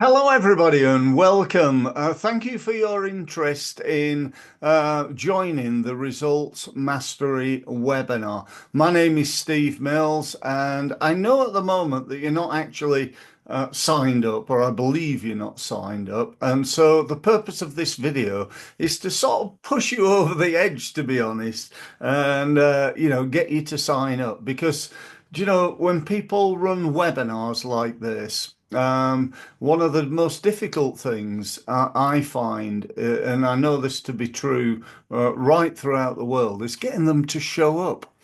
Hello, everybody, and welcome. Thank you for your interest in joining the Results Mastery webinar. My name is Steve Mills, and I know at the moment that you're not actually signed up, or I believe you're not signed up. And so the purpose of this video is to sort of push you over the edge, to be honest, and get you to sign up because, when people run webinars like this, one of the most difficult things I find, and I know this to be true right throughout the world, is getting them to show up.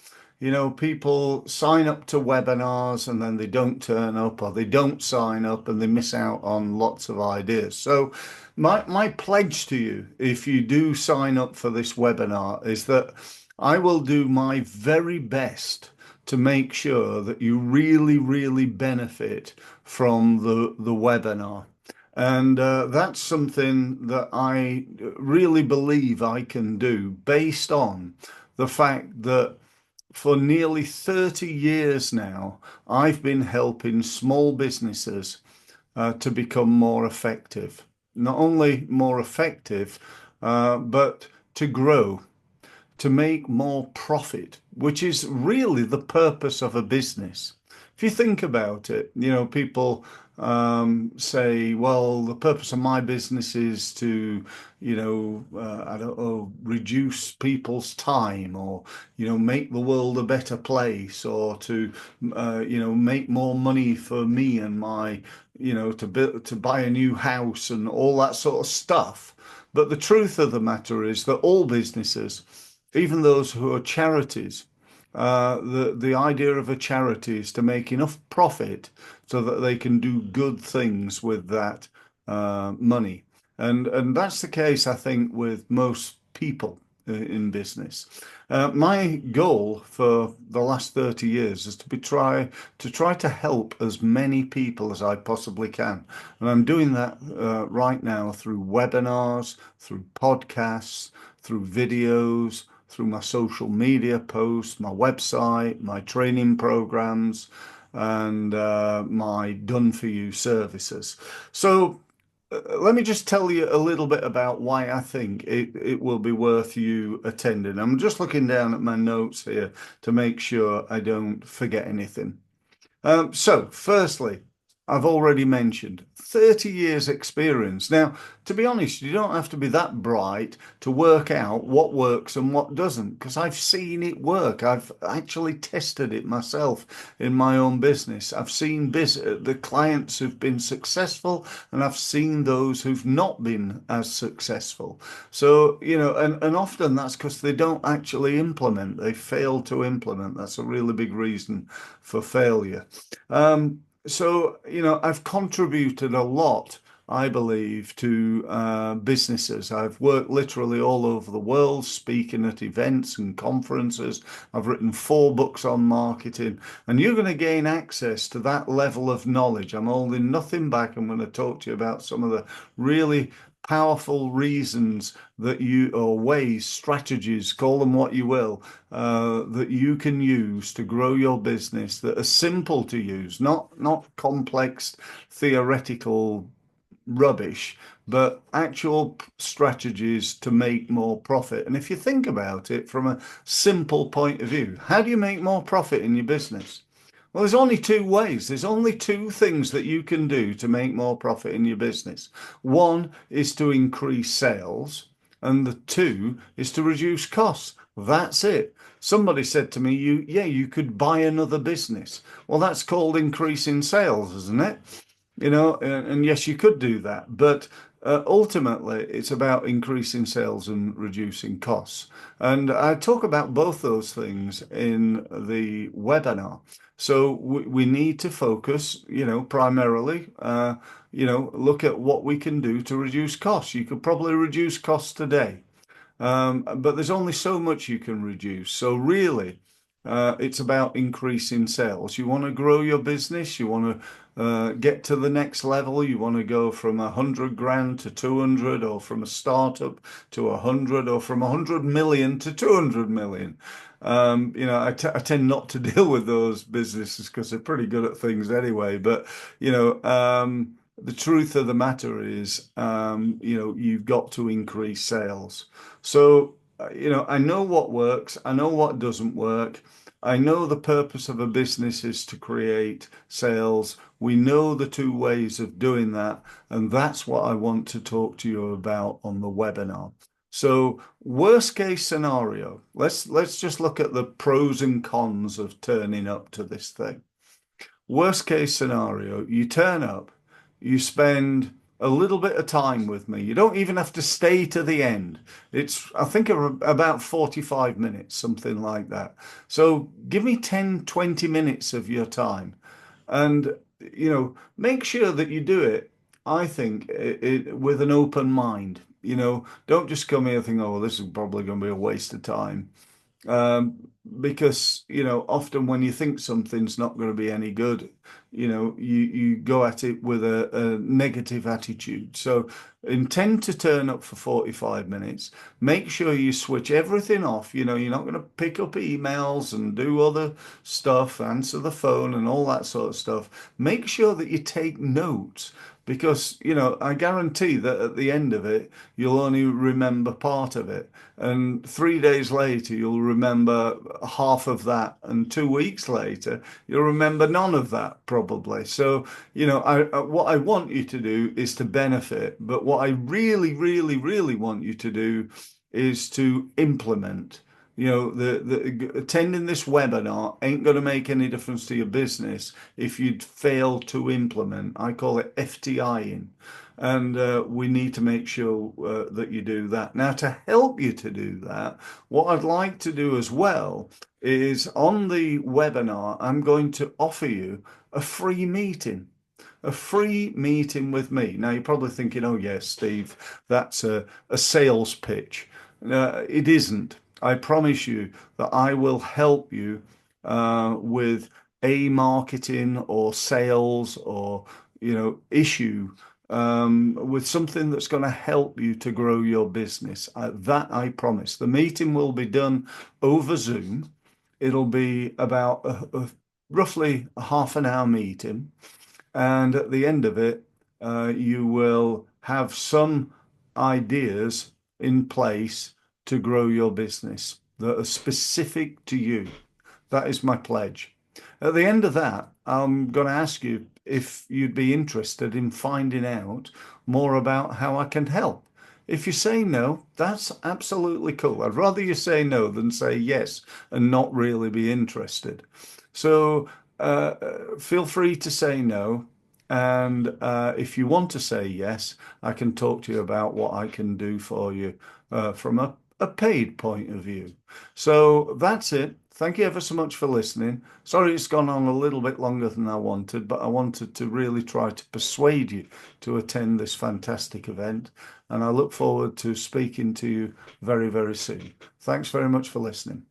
People sign up to webinars and then they don't turn up, or they don't sign up and they miss out on lots of ideas. So, my pledge to you, if you do sign up for this webinar, is that I will do my very best to make sure that you really, really benefit from the webinar. And that's something that I really believe I can do based on the fact that for nearly 30 years now, I've been helping small businesses to become more effective. Not only more effective, but to grow, to make more profit, which is really the purpose of a business. If you think about it, people say, well, the purpose of my business is to, I don't know, reduce people's time, or, make the world a better place, or to, make more money for me and my, to buy a new house and all that sort of stuff. But the truth of the matter is that all businesses, even those who are charities, the idea of a charity is to make enough profit so that they can do good things with that money, and that's the case, I think, with most people in business. My goal for the last 30 years is to try to help as many people as I possibly can, and I'm doing that right now through webinars, through podcasts, through videos, through my social media posts, my website, my training programs, and my done for you services. So let me just tell you a little bit about why I think it will be worth you attending. I'm just looking down at my notes here to make sure I don't forget anything. So, firstly, I've already mentioned 30 years experience. Now, to be honest, you don't have to be that bright to work out what works and what doesn't, because I've seen it work. I've actually tested it myself in my own business. I've seen the clients who've been successful, and I've seen those who've not been as successful. So, and often that's because they don't actually implement. They fail to implement. That's a really big reason for failure. So, I've contributed a lot, I believe, to businesses. I've worked literally all over the world, speaking at events and conferences. I've written 4 books on marketing, and you're going to gain access to that level of knowledge. I'm holding nothing back. I'm going to talk to you about some of the really powerful reasons that or ways, strategies, call them what you will, that you can use to grow your business, that are simple to use, not complex theoretical rubbish, but actual strategies to make more profit. And if you think about it from a simple point of view, how do you make more profit in your business? Well, there's only 2 ways. There's only 2 things that you can do to make more profit in your business. One is to increase sales, and the two is to reduce costs. That's it. Somebody said to me, you could buy another business. Well, that's called increasing sales, isn't it? And yes, you could do that, but ultimately it's about increasing sales and reducing costs. And I talk about both those things in the webinar. So we need to focus, primarily, look at what we can do to reduce costs. You could probably reduce costs today. But there's only so much you can reduce. So really, it's about increasing sales. You want to grow your business. You want to get to the next level. You want to go from 100 grand to 200, or from a startup to 100, or from 100 million to 200 million. I tend not to deal with those businesses because they're pretty good at things anyway. But, the truth of the matter is, you've got to increase sales. So, I know what works, I know what doesn't work. I know the purpose of a business is to create sales. We know the two ways of doing that, and that's what I want to talk to you about on the webinar. So, worst case scenario, let's just look at the pros and cons of turning up to this thing. Worst case scenario, you turn up, you spend a little bit of time with me. You don't even have to stay to the end. It's, I think, about 45 minutes, something like that. So give me 10, 20 minutes of your time. And, make sure that you do it, I think, with an open mind. Don't just come here thinking, oh, this is probably going to be a waste of time. Because often when you think something's not going to be any good, you go at it with a negative attitude. So intend to turn up for 45 minutes. Make sure you switch everything off. You're not going to pick up emails and do other stuff, answer the phone and all that sort of stuff. Make sure that you take notes, because I guarantee that at the end of it you'll only remember part of it, and 3 days later you'll remember half of that, and 2 weeks later you'll remember none of that probably. So what I want you to do is to benefit, but what I really, really, really want you to do is to implement. The attending this webinar ain't going to make any difference to your business if you'd fail to implement. I call it FTIing. And we need to make sure that you do that. Now, to help you to do that, what I'd like to do as well is on the webinar, I'm going to offer you a free meeting. A free meeting with me. Now, you're probably thinking, oh, yes, Steve, that's a sales pitch. It isn't. I promise you that I will help you with a marketing or sales or issue, with something that's going to help you to grow your business. That I promise. The meeting will be done over Zoom. It'll be about roughly a half an hour meeting. And at the end of it, you will have some ideas in place to grow your business that are specific to you. That is my pledge. At the end of that, I'm going to ask you if you'd be interested in finding out more about how I can help. If you say no, that's absolutely cool. I'd rather you say no than say yes and not really be interested. So feel free to say no. And if you want to say yes, I can talk to you about what I can do for you from a paid point of view. So that's it. Thank you ever so much for listening. Sorry it's gone on a little bit longer than I wanted, but I wanted to really try to persuade you to attend this fantastic event. And I look forward to speaking to you very, very soon. Thanks very much for listening.